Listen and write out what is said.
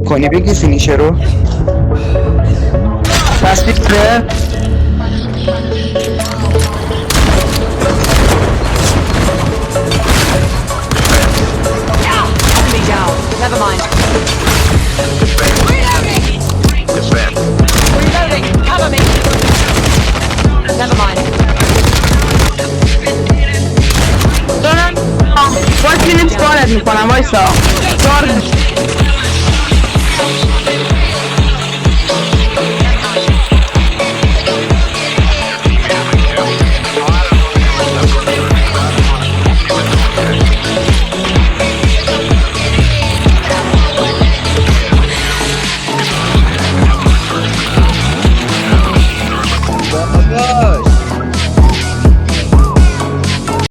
کنی بگی فینیشه رو تصویر بده. Enemy down. Never mind. Defend. Reloading. Cover me. Never mind. دارم باید فیلیپس وارد میکنم وایسا